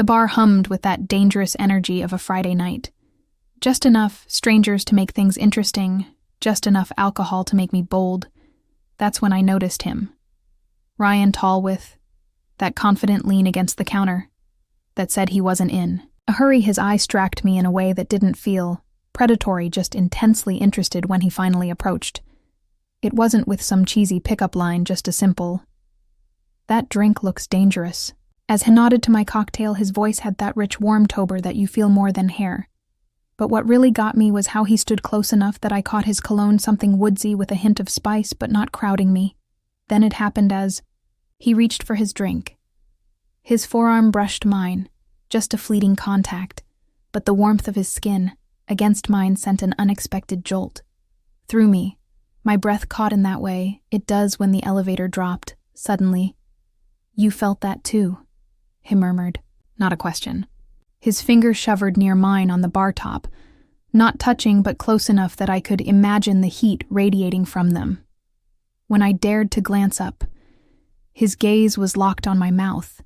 The bar hummed with that dangerous energy of a Friday night. Just enough strangers to make things interesting, just enough alcohol to make me bold. That's when I noticed him. Ryan Tallwith, that confident lean against the counter, that said he wasn't in. A hurry, his eye tracked me in a way that didn't feel predatory, just intensely interested when he finally approached. It wasn't with some cheesy pickup line, just a simple, "That drink looks dangerous." As he nodded to my cocktail, his voice had that rich warm timbre that you feel more than hair. But what really got me was how he stood close enough that I caught his cologne something woodsy with a hint of spice but not crowding me. Then it happened as he reached for his drink. His forearm brushed mine, just a fleeting contact, but the warmth of his skin against mine sent an unexpected jolt. Through me, my breath caught in that way it does when the elevator dropped, suddenly. "You felt that too," he murmured. Not a question. His fingers hovered near mine on the bar top, not touching but close enough that I could imagine the heat radiating from them. When I dared to glance up, his gaze was locked on my mouth,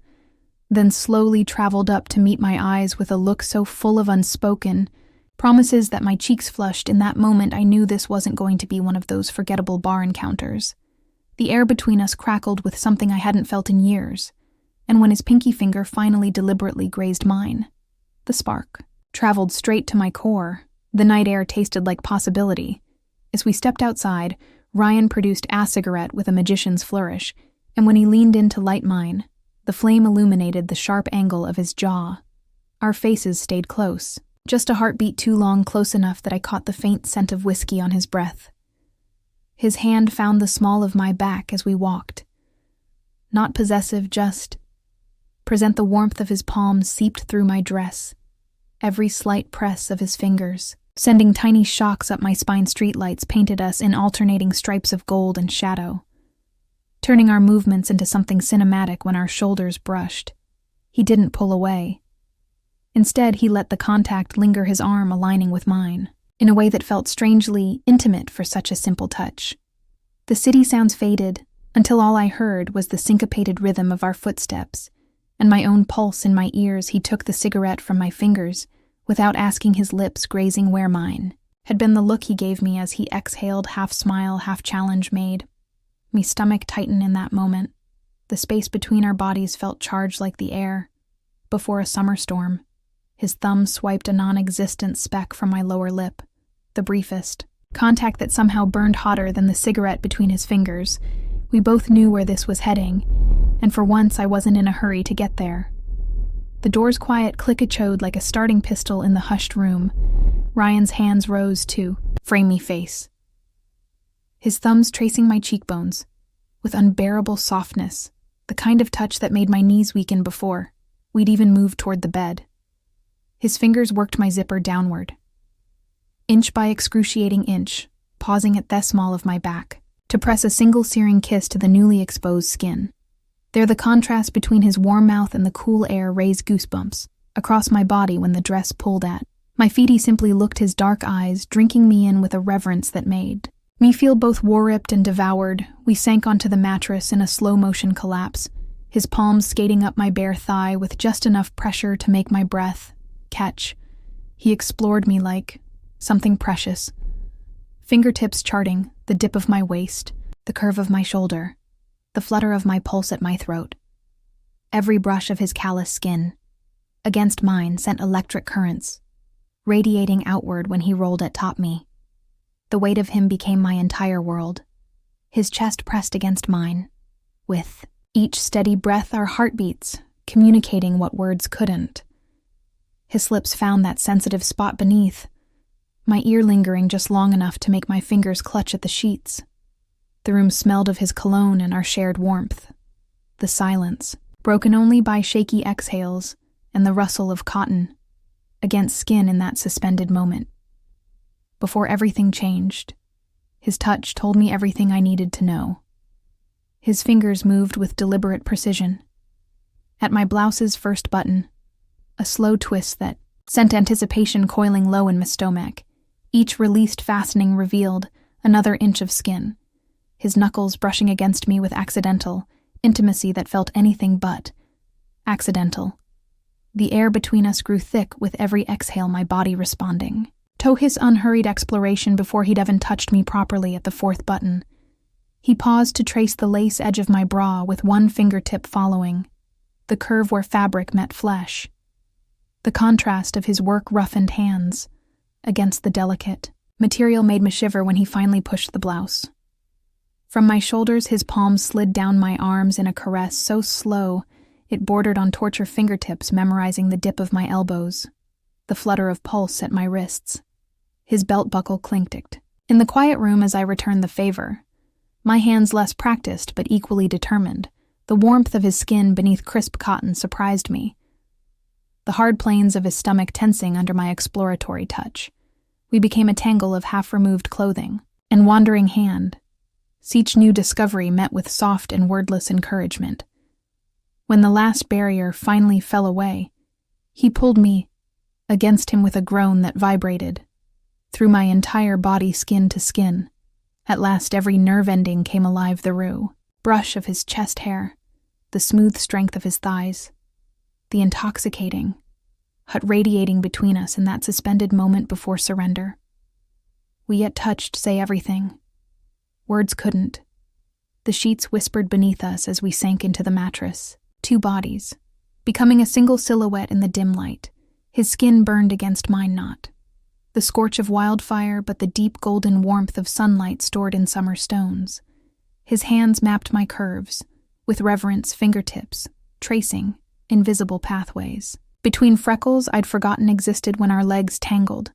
then slowly traveled up to meet my eyes with a look so full of unspoken promises that my cheeks flushed. In that moment, I knew this wasn't going to be one of those forgettable bar encounters. The air between us crackled with something I hadn't felt in years, and when his pinky finger finally deliberately grazed mine, the spark traveled straight to my core. The night air tasted like possibility. As we stepped outside, Ryan produced a cigarette with a magician's flourish, and when he leaned in to light mine, the flame illuminated the sharp angle of his jaw. Our faces stayed close, just a heartbeat too long, close enough that I caught the faint scent of whiskey on his breath. His hand found the small of my back as we walked. Not possessive, just present. The warmth of his palm seeped through my dress, every slight press of his fingers, sending tiny shocks up my spine. Streetlights painted us in alternating stripes of gold and shadow, turning our movements into something cinematic. When our shoulders brushed, he didn't pull away. Instead, he let the contact linger, his arm aligning with mine, in a way that felt strangely intimate for such a simple touch. The city sounds faded, until all I heard was the syncopated rhythm of our footsteps, and my own pulse in my ears. He took the cigarette from my fingers, without asking, his lips grazing where mine had been. The look he gave me as he exhaled, half smile, half challenge, made me stomach tighten in that moment. The space between our bodies felt charged like the air before a summer storm. His thumb swiped a non-existent speck from my lower lip, the briefest contact that somehow burned hotter than the cigarette between his fingers. We both knew where this was heading, and for once I wasn't in a hurry to get there. The door's quiet click echoed like a starting pistol in the hushed room. Ryan's hands rose to frame me face, his thumbs tracing my cheekbones with unbearable softness, the kind of touch that made my knees weaken before we'd even moved toward the bed. His fingers worked my zipper downward, inch by excruciating inch, pausing at the small of my back to press a single searing kiss to the newly exposed skin. There, the contrast between his warm mouth and the cool air raised goosebumps across my body. When the dress pulled at my feet, he simply looked, his dark eyes drinking me in with a reverence that made me feel both war-ripped and devoured. We sank onto the mattress in a slow-motion collapse, his palms skating up my bare thigh with just enough pressure to make my breath catch. He explored me like something precious, fingertips charting the dip of my waist, the curve of my shoulder, the flutter of my pulse at my throat. Every brush of his callous skin against mine sent electric currents, radiating outward when he rolled atop me. The weight of him became my entire world. His chest pressed against mine. With each steady breath, our heartbeats communicating what words couldn't. His lips found that sensitive spot beneath, my ear lingering just long enough to make my fingers clutch at the sheets. The room smelled of his cologne and our shared warmth. The silence, broken only by shaky exhales and the rustle of cotton against skin in that suspended moment. Before everything changed, his touch told me everything I needed to know. His fingers moved with deliberate precision. At my blouse's first button, a slow twist that sent anticipation coiling low in my stomach. Each released fastening revealed another inch of skin, his knuckles brushing against me with accidental intimacy that felt anything but accidental. The air between us grew thick with every exhale, my body responding. His unhurried exploration before he'd even touched me properly at the fourth button. He paused to trace the lace edge of my bra with one fingertip following, the curve where fabric met flesh. The contrast of his work-roughened hands against the delicate material made me shiver when he finally pushed the blouse. From my shoulders, his palms slid down my arms in a caress so slow it bordered on torture fingertips, memorizing the dip of my elbows, the flutter of pulse at my wrists. His belt buckle clinked. In the quiet room as I returned the favor, my hands less practiced but equally determined, the warmth of his skin beneath crisp cotton surprised me, the hard planes of his stomach tensing under my exploratory touch. We became a tangle of half-removed clothing and wandering hand. Each new discovery met with soft and wordless encouragement. When the last barrier finally fell away, he pulled me against him with a groan that vibrated through my entire body, skin to skin. At last every nerve ending came alive, the brush of his chest hair, the smooth strength of his thighs, the intoxicating hut radiating between us in that suspended moment before surrender. We yet touched say everything. Words couldn't. The sheets whispered beneath us as we sank into the mattress, two bodies, becoming a single silhouette in the dim light. His skin burned against mine, not the scorch of wildfire, but the deep golden warmth of sunlight stored in summer stones. His hands mapped my curves, with reverence fingertips, tracing invisible pathways. Between freckles I'd forgotten existed when our legs tangled.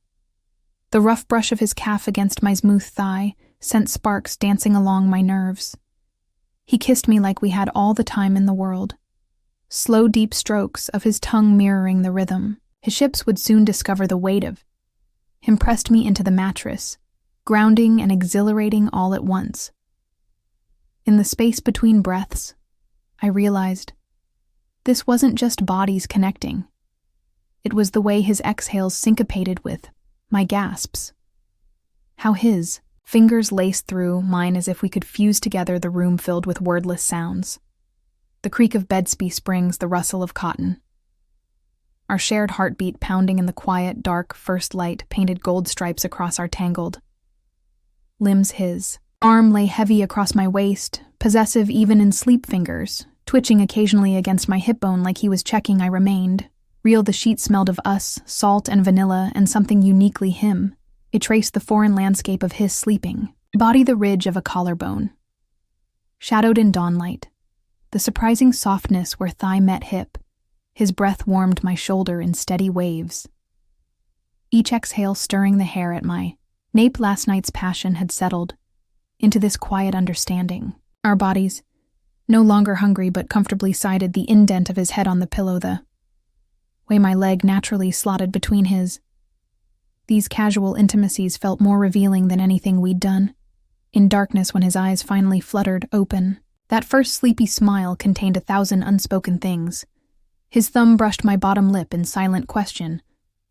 The rough brush of his calf against my smooth thigh sent sparks dancing along my nerves. He kissed me like we had all the time in the world. Slow, deep strokes of his tongue mirroring the rhythm. His ships would soon discover the weight of him pressed me into the mattress, grounding and exhilarating all at once. In the space between breaths, I realized this wasn't just bodies connecting. It was the way his exhales syncopated with my gasps. How his fingers laced through mine as if we could fuse together, the room filled with wordless sounds. The creak of bedsby springs, the rustle of cotton. Our shared heartbeat pounding in the quiet, dark first light painted gold stripes across our tangled limbs. His arm lay heavy across my waist, possessive even in sleep, fingers twitching occasionally against my hip bone like he was checking I remained real. The sheet smelled of us, salt and vanilla, and something uniquely him. It traced the foreign landscape of his sleeping body, the ridge of a collarbone, shadowed in dawnlight, the surprising softness where thigh met hip. His breath warmed my shoulder in steady waves, each exhale stirring the hair at my nape. Last night's passion had settled into this quiet understanding. Our bodies, no longer hungry but comfortably sided, the indent of his head on the pillow, the way my leg naturally slotted between his. These casual intimacies felt more revealing than anything we'd done. In darkness, when his eyes finally fluttered open, that first sleepy smile contained 1,000 unspoken things. His thumb brushed my bottom lip in silent question.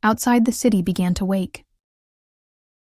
Outside, the city began to wake.